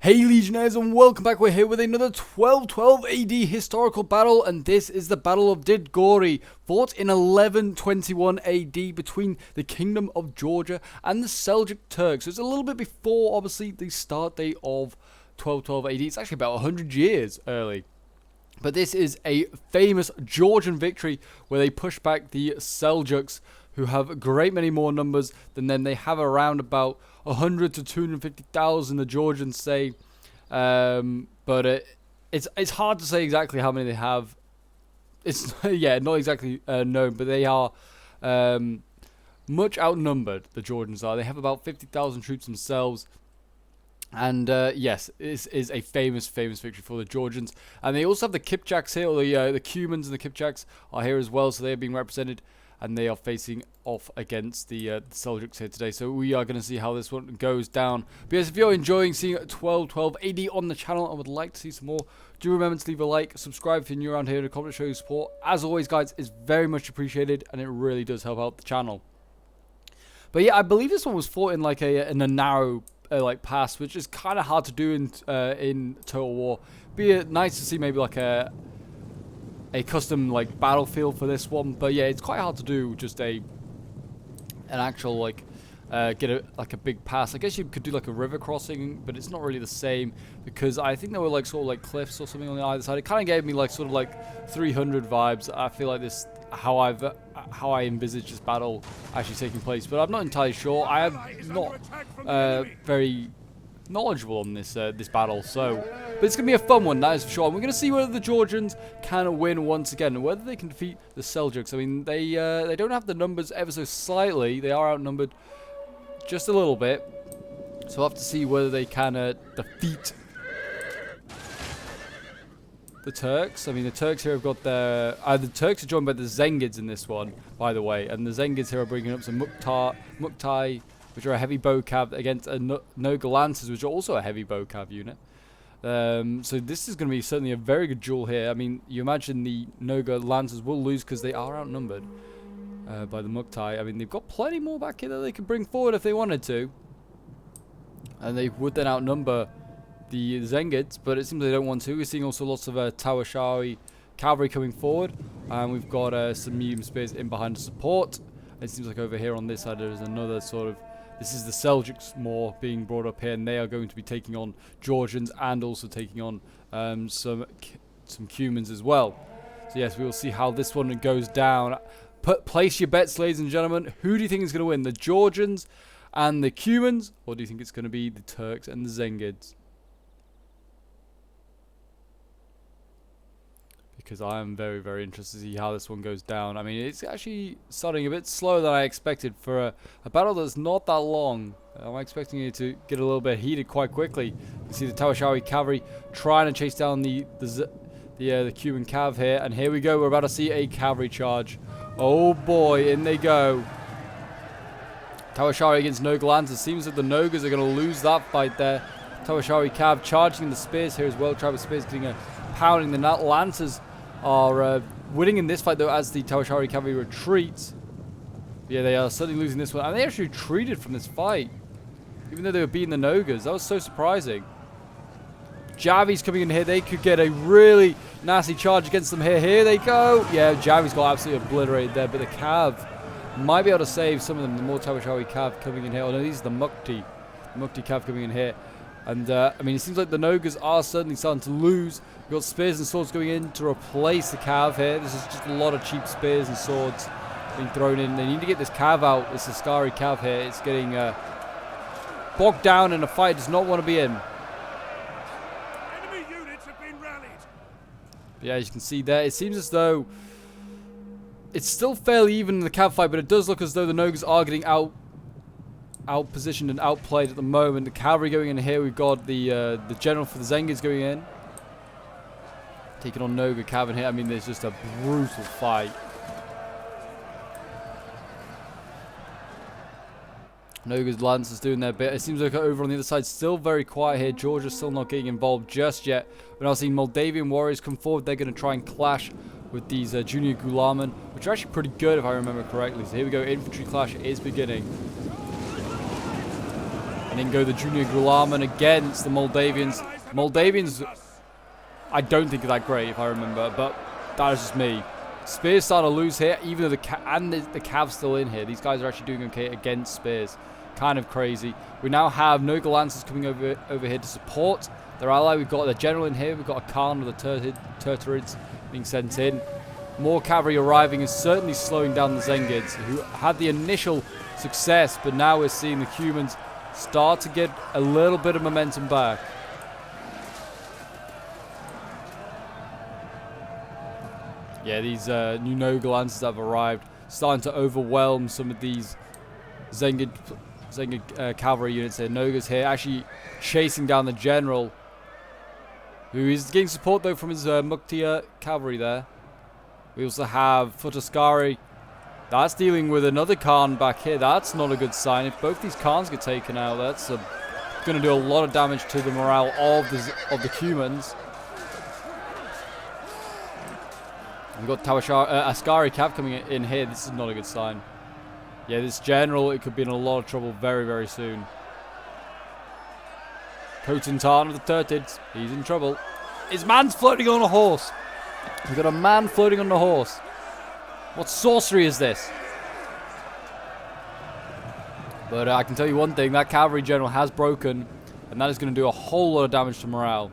Hey Legionnaires, and welcome back. We're here with another 1212 AD historical battle, and this is the Battle of Didigori, fought in 1121 AD between the Kingdom of Georgia and the Seljuk Turks. So it's a little bit before, obviously, the start date of 1212 AD. It's actually about 100 years early. But this is a famous Georgian victory where they push back the Seljuks, who have a great many more numbers than them. They have around about 100 to 250,000, the Georgians say. But it's hard to say exactly how many they have. It's not exactly known, but they are much outnumbered, the Georgians are. They have about 50,000 troops themselves. And yes, this is a famous victory for the Georgians. And they also have the Kipchaks here, or the Cumans and the Kipchaks are here as well, so they're being represented. And they are facing off against the Seljuks here today. So we are going to see how this one goes down. But yes, if you're enjoying seeing 1212 AD on the channel and would like to see some more, do remember to leave a like, subscribe if you're new around here, and a comment to show your support. As always, guys, it's very much appreciated, and it really does help out the channel. But yeah, I believe this one was fought in like in a narrow like pass, which is kind of hard to do in Total War. Be nice to see maybe like a custom like battlefield for this one, but yeah, it's quite hard to do just an actual like get a big pass. I guess you could do like a river crossing, but it's not really the same because I think there were like sort of like cliffs or something on the either side. It kind of gave me like sort of like 300 vibes. I feel like this how I envisage this battle actually taking place, but I'm not entirely sure. I am not very knowledgeable on this battle, but it's gonna be a fun one, that is for sure. And we're gonna see whether the Georgians can win once again, and whether they can defeat the Seljuks. I mean, they don't have the numbers ever so slightly. They are outnumbered just a little bit, so we'll have to see whether they can defeat the Turks. I mean, the Turks here have got their the Turks are joined by the Zengids in this one, by the way, and the Zengids here are bringing up some Muktai, which are a heavy bow cav, against Noga Lancers, which are also a heavy bow cav unit. So this is going to be certainly a very good duel here. I mean, you imagine the Noga Lancers will lose because they are outnumbered by the Muktai. I mean, they've got plenty more back here that they could bring forward if they wanted to. And they would then outnumber the Zengids, but it seems they don't want to. We're seeing also lots of Tawashawi cavalry coming forward. And we've got some medium spears in behind to support. It seems like over here on this side there's another sort of... This is the Seljuks more being brought up here, and they are going to be taking on Georgians and also taking on some Cumans as well. So yes, we will see how this one goes down. Place your bets, ladies and gentlemen. Who do you think is going to win, the Georgians and the Cumans, or do you think it's going to be the Turks and the Zengids? Because I am very interested to see how this one goes down. I mean, it's actually starting a bit slower than I expected for a battle that's not that long. I'm expecting it to get a little bit heated quite quickly. You can see the Tawashawi cavalry trying to chase down the Cuban cav here, and here we go. We're about to see a cavalry charge. Oh boy, in they go. Tawashawi against Noga Lancers. Seems that the Nogas are going to lose that fight there. Tawashawi cav charging the spears here as well. Travis spears getting a pounding. The Lancers are winning in this fight though, as the Tawashawi cavalry retreats. Yeah, they are certainly losing this one, and they actually retreated from this fight, even though they were beating the Nogas. That was so surprising. Javi's coming in here. They could get a really nasty charge against them here. Here they go. Yeah, Javi's got absolutely obliterated there, but the Cav might be able to save some of them. The more Tawashawi Cav coming in here. Oh no, these are the Mukti Cav coming in here. And I mean, it seems like the Nogas are certainly starting to lose. We've got spears and swords going in to replace the Cav here. This is just a lot of cheap spears and swords being thrown in. They need to get this Cav out, this Askari Cav here. It's getting bogged down in a fight it does not want to be in. Enemy units have been rallied. Yeah, as you can see there, it seems as though it's still fairly even in the Cav fight, but it does look as though the Nogas are getting outpositioned and outplayed at the moment. The cavalry going in here. We've got the general for the Zengids going in, taking on Noga Cav in here. I mean, there's just a brutal fight. Noga's Lancers doing their bit. It seems like over on the other side, still very quiet here. Georgia's still not getting involved just yet. We're now seeing Moldavian warriors come forward. They're going to try and clash with these junior Gulaman, which are actually pretty good if I remember correctly. So here we go. Infantry clash is beginning. And then go the Junior Gulaman against the Moldavians. Moldavians, I don't think are that great if I remember, but that is just me. Spears starting to lose here, even though the Cav's still in here. These guys are actually doing okay against Spears. Kind of crazy. We now have Noga Lancers coming over here to support their ally. We've got the general in here. We've got a Khan with the Turtorids being sent in. More cavalry arriving is certainly slowing down the Zengids, who had the initial success, but now we're seeing the humans start to get a little bit of momentum back. Yeah, these new Noga Lancers that have arrived, starting to overwhelm some of these Zengid cavalry units here. Noga's here, actually chasing down the general, who is getting support though from his Muktia cavalry there. We also have Futaskari. That's dealing with another Khan back here. That's not a good sign. If both these Khans get taken out, that's going to do a lot of damage to the morale of the humans. We've got Askari Cav coming in here. This is not a good sign. Yeah, this general, it could be in a lot of trouble very, very soon. Kotantan of the Turtids, he's in trouble. His man's floating on a horse. We've got a man floating on a horse. What sorcery is this? But I can tell you one thing, that cavalry general has broken, and that is going to do a whole lot of damage to morale.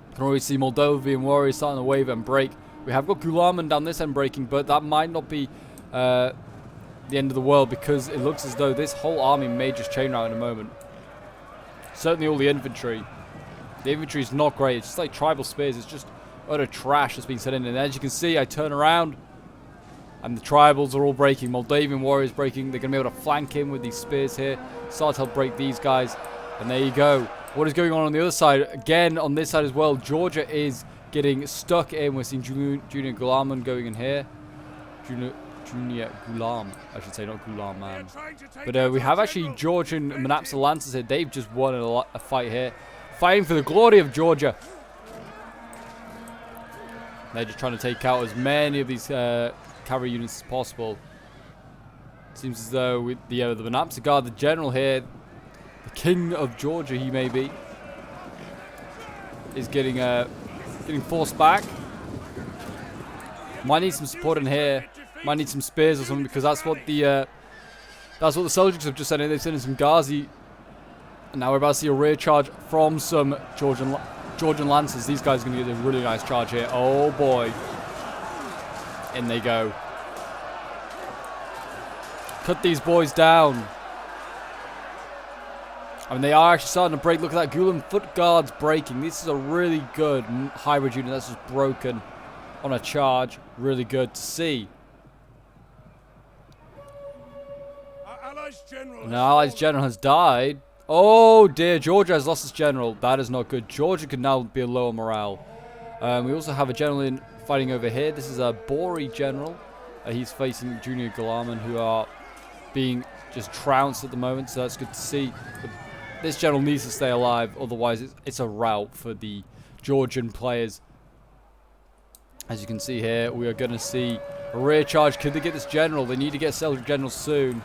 You can already see Moldovan warriors starting to wave and break. We have got Gulaman down this end breaking, but that might not be the end of the world, because it looks as though this whole army may just chain out in a moment. Certainly all the infantry. The infantry is not great. It's just like tribal spears. It's just utter trash that's been set in. And as you can see, I turn around, and the tribals are all breaking. Moldavian warriors breaking. They're going to be able to flank in with these spears here. Start to help break these guys. And there you go. What is going on the other side? Again, on this side as well, Georgia is getting stuck in. We're seeing Junior Gulaman going in here. Junior Gulam, I should say, not Gulam man. But we have actually Georgian Manapsa Lancers here. They've just won a fight here. Fighting for the glory of Georgia. They're just trying to take out as many of these cavalry units as possible. Seems as though with the Manapsa Guard, the general here, the king of Georgia he may be, is getting forced back. Might need some support in here. Might need some spears or something, because that's what the Seljuks have just sent in. They've sent in some Ghazi, and now we're about to see a rear charge from some Georgian Lancers. These guys are going to get a really nice charge here. Oh boy. In they go. Cut these boys down. I mean, they are actually starting to break. Look at that. Gulam foot guards breaking. This is a really good hybrid unit that's just broken on a charge. Really good to see. An allies general has died. Oh dear, Georgia has lost its general. That is not good. Georgia could now be a lower morale. We also have a general fighting over here. This is a Bori general. He's facing Junior Gulaman, who are being just trounced at the moment, so that's good to see. But this general needs to stay alive, otherwise it's a rout for the Georgian players. As you can see here, we are going to see a rear charge. Could they get this general? They need to get Seljuk general soon.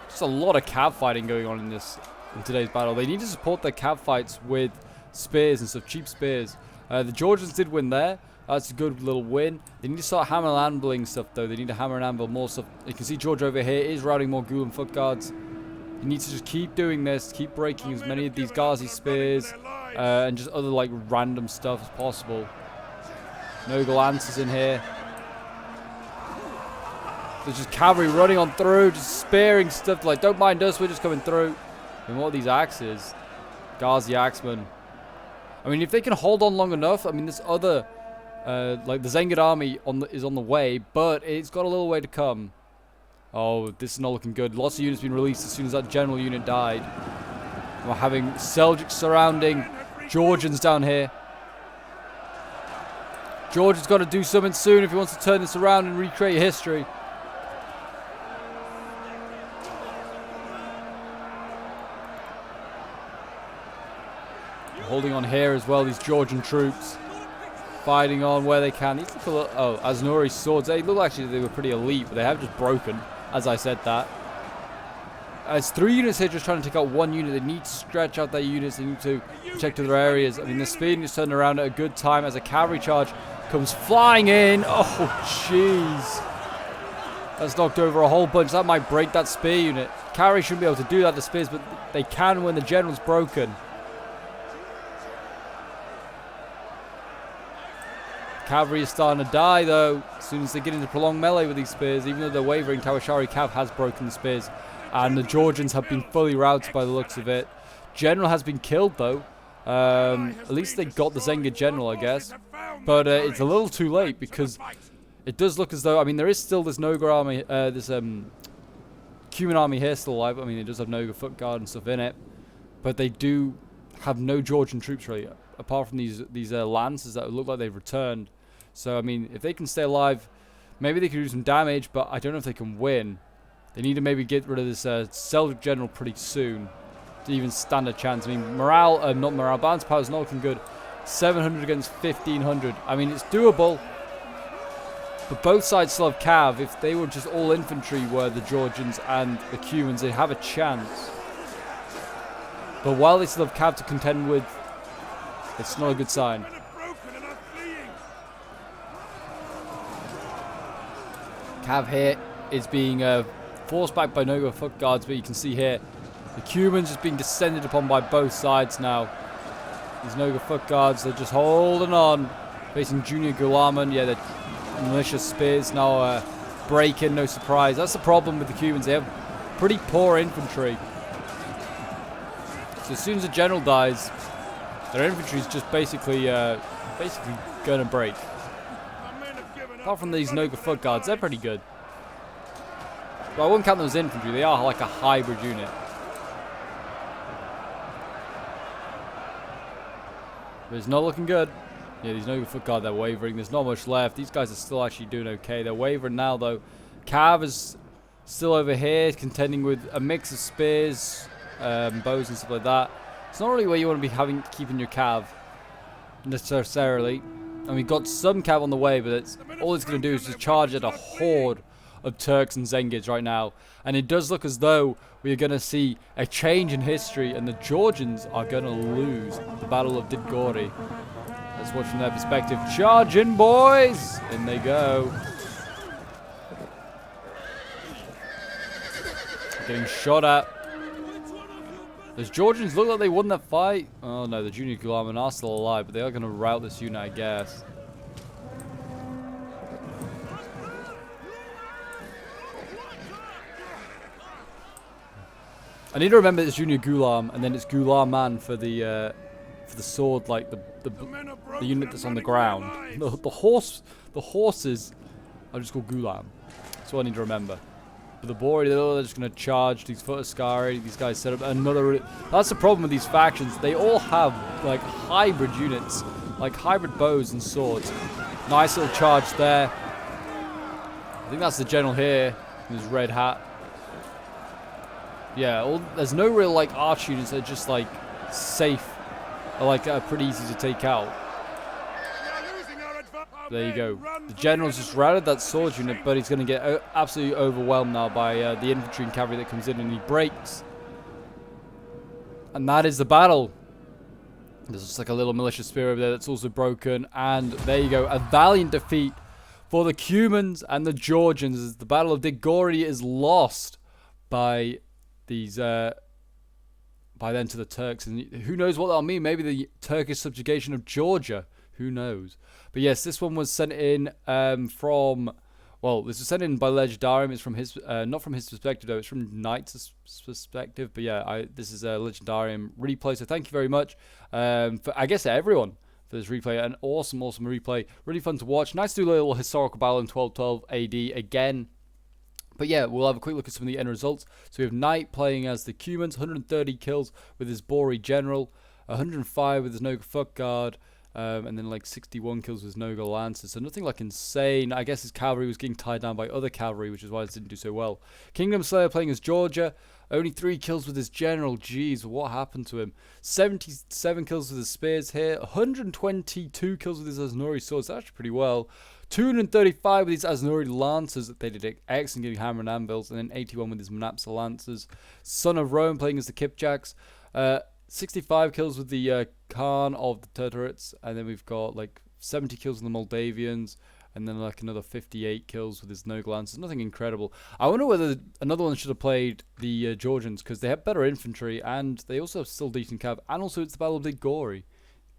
Just a lot of cav fighting going on in today's battle. They need to support their cav fights with spears and stuff, cheap spears. The Georgians did win there. That's a good little win. They need to start hammer and anviling stuff though. They need to hammer and anvil more stuff. You can see Georgia over here is routing more Gulam foot guards. He needs to just keep doing this, keep breaking as many of these Ghazi spears and just other like random stuff as possible. Noga Lancers in here. There's just cavalry running on through, just spearing stuff like, don't mind us, we're just coming through. And what are these axes? Ghazi axemen. I mean, if they can hold on long enough, I mean, this other, like the Zengid army is on the way, but it's got a little way to come. Oh, this is not looking good. Lots of units being released as soon as that general unit died. We're having Seljuk surrounding Georgians down here. Georgia's got to do something soon if he wants to turn this around and recreate history. Holding on here as well, these Georgian troops fighting on where they can. These look a little, oh, Aznuri's swords, they look actually they were pretty elite, but they have just broken, as I said that. As 3 units here just trying to take out 1 unit. They need to stretch out their units. They need to protect other areas. I mean, the speed is turning around at a good time as a cavalry charge comes flying in. Oh, jeez. That's knocked over a whole bunch. That might break that spear unit. Cavalry shouldn't be able to do that, the spears, but they can when the general's broken. Cavalry is starting to die, though, as soon as they get into prolonged melee with these spears. Even though they're wavering, Kawashari Cav has broken the spears. And the Georgians have been fully routed by the looks of it. General has been killed, though. At least they got the Zenga General, I guess. But it's a little too late, because it does look as though... I mean, there is still this Noga army, this Cuman army here still alive. I mean, it does have Noga foot guard and stuff in it. But they do have no Georgian troops, really, apart from these lances that look like they've returned. So, I mean, if they can stay alive, maybe they can do some damage, but I don't know if they can win. They need to maybe get rid of this Seljuk General pretty soon to even stand a chance. I mean, not morale, balance power is not looking good. 700 against 1500. I mean, it's doable. But both sides still have cav. If they were just all infantry, were the Georgians and the Cumans, they'd have a chance. But while they still have cav to contend with, it's not a good sign. Cav here is being forced back by Noga foot guards, but you can see here the Cumans just being descended upon by both sides now. These Noga foot guards, they're just holding on, facing Junior Gulaman. Yeah, the militia spears now breaking, no surprise. That's the problem with the Cumans. They have pretty poor infantry. So as soon as the general dies, their infantry is just basically going to break. Apart from these Noga foot guards, they're pretty good. But I wouldn't count them as infantry. They are like a hybrid unit. But it's not looking good. Yeah, these Noga foot guard, they're wavering. There's not much left. These guys are still actually doing okay. They're wavering now, though. Cav is still over here, contending with a mix of spears, bows and stuff like that. It's not really where you want to be keeping your cav necessarily. And we've got some cav on the way, but all it's going to do is just charge at a horde of Turks and Zengids right now. And it does look as though we are going to see a change in history, and the Georgians are going to lose the Battle of Didigori. Let's watch from their perspective. Charge in, boys! In they go. Getting shot at. Those Georgians look like they won that fight. Oh no, the Junior Gulaman are still alive, but they are going to rout this unit, I guess. I need to remember it's Junior Gulam, and then it's Gulaman for the sword, like the unit that's on the ground. The horses are just called Gulam. That's what I need to remember. But the Bori, they're just going to charge these Footaskari. These guys set up another... That's the problem with these factions. They all have, like, hybrid units. Like, hybrid bows and swords. Nice little charge there. I think that's the general here. In his red hat. Yeah, there's no real, like, arch units that are just, like, safe. Or, like, pretty easy to take out. There you go. The general's just routed that sword unit, but he's going to get absolutely overwhelmed now by the infantry and cavalry that comes in, and he breaks. And that is the battle. There's just like a little militia spear over there that's also broken. And there you go. A valiant defeat for the Cumans and the Georgians as the Battle of Didigori is lost by these... by then to the Turks. And who knows what that'll mean. Maybe the Turkish subjugation of Georgia. Who knows? But yes, this one was sent in from... Well, this was sent in by Legendarium. It's from his... not from his perspective, though. It's from Knight's perspective. But yeah, this is a Legendarium replay. So thank you very much for, I guess, everyone for this replay. An awesome, awesome replay. Really fun to watch. Nice to do a little historical battle in 1212 AD again. But yeah, we'll have a quick look at some of the end results. So we have Knight playing as the Cumans. 130 kills with his Bori General. 105 with his Noga Foot Guard. and then like 61 kills with his Noga Lancers, so nothing like insane. I guess his cavalry was getting tied down by other cavalry, which is why it didn't do so well. Kingdom Slayer playing as Georgia, only 3 kills with his general. Jeez, what happened to him? 77 kills with his spears here, 122 kills with his Aznori swords, that's actually pretty well. 235 with his Aznori Lancers, they did excellent getting hammer and anvils, and then 81 with his Manapsa Lancers. Son of Rome playing as the Kipchaks, 65 kills with the Khan of the Turturids, and then we've got like 70 kills with the Moldavians, and then like another 58 kills with his Noga Lancers. Nothing incredible. I wonder whether another one should have played the Georgians, because they have better infantry, and they also have still decent cav, and also it's the Battle of Didigori.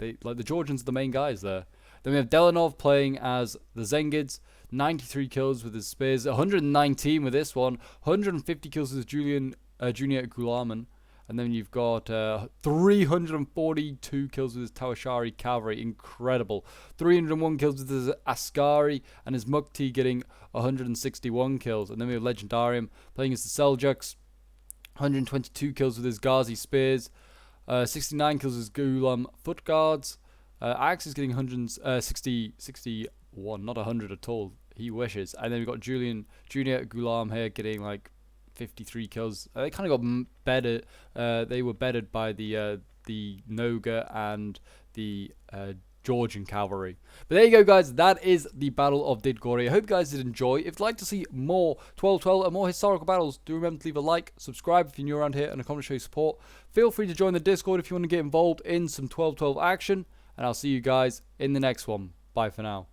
Like the Georgians are the main guys there. Then we have Delanov playing as the Zengids, 93 kills with his spears, 119 with this one, 150 kills with his Junior Gulaman, and then you've got 342 kills with his Tawashari cavalry, incredible. 301 kills with his Askari, and his Mukti getting 161 kills. And then we have Legendarium playing as the Seljuks, 122 kills with his Ghazi spears, 69 kills with his Gulam foot guards. Axe is getting 61, not 100 at all. He wishes. And then we've got Junior Gulam here getting like 53 kills. They kind of got bedded. They were bedded by the Noga and the Georgian cavalry. But there you go, guys. That is the Battle of Didigori. I hope you guys did enjoy. If you'd like to see more 1212 and more historical battles, do remember to leave a like, subscribe if you're new around here, and a comment to show your support. Feel free to join the Discord if you want to get involved in some 1212 action. And I'll see you guys in the next one. Bye for now.